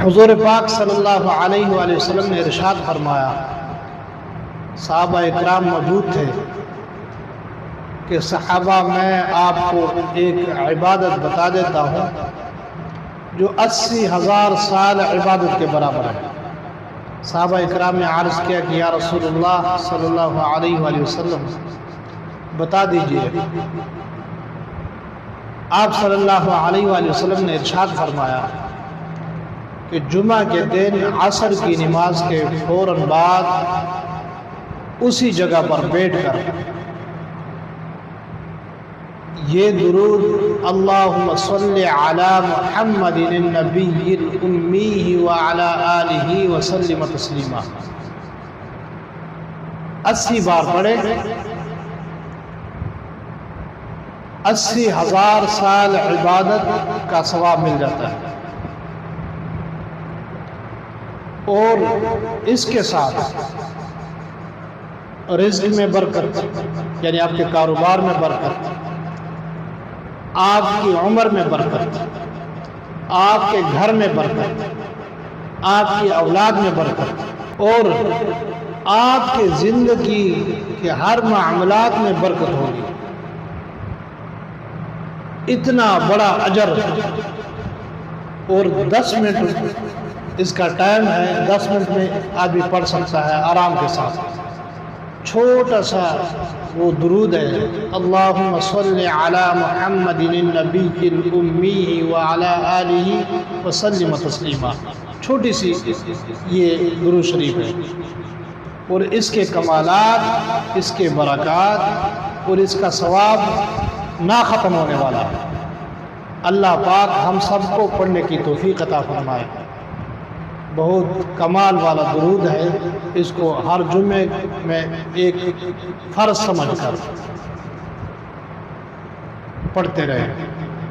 حضور پاک صلی اللہ علیہ وآلہ وسلم نے ارشاد فرمایا، صحابہ اکرام موجود تھے کہ صحابہ میں آپ کو ایک عبادت بتا دیتا ہوں جو 80,000 سال عبادت کے برابر ہے۔ صحابہ اکرام نے عرض کیا کہ یا رسول اللہ صلی اللہ علیہ وآلہ وسلم بتا دیجئے۔ آپ صلی اللہ علیہ وآلہ وسلم نے ارشاد فرمایا کہ جمعہ کے دن عصر کی نماز کے فوراً بعد اسی جگہ پر بیٹھ کر یہ درود اللہم صلی علی محمد النبی الامی وعلی آلہ وسلم تسلیما 80 بار پڑھے، 80,000 سال عبادت کا ثواب مل جاتا ہے۔ اور اس کے ساتھ رزق میں برکت، یعنی آپ کے کاروبار میں برکت، آپ کی عمر میں برکت، آپ کے گھر میں برکت، آپ کی اولاد میں برکت، اور آپ کے زندگی کے ہر معاملات میں برکت ہوگی۔ اتنا بڑا اجر، اور 10 منٹ اس کا ٹائم ہے، 10 منٹ میں آدمی پڑھ سکتا ہے آرام کے ساتھ۔ چھوٹا سا وہ درود ہے، اللہم صلی علی محمد النبی الامی وعلی آلہ وسلم تسلیما، چھوٹی سی یہ درود شریف ہے، اور اس کے کمالات، اس کے برکات اور اس کا ثواب نہ ختم ہونے والا ہے۔ اللہ پاک ہم سب کو پڑھنے کی توفیق عطا فرمائے۔ بہت کمال والا درود ہے، اس کو ہر جمعے میں ایک فرض سمجھ کر پڑھتے رہیں،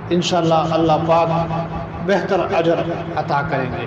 انشاءاللہ اللہ پاک بہتر اجر عطا کریں گے۔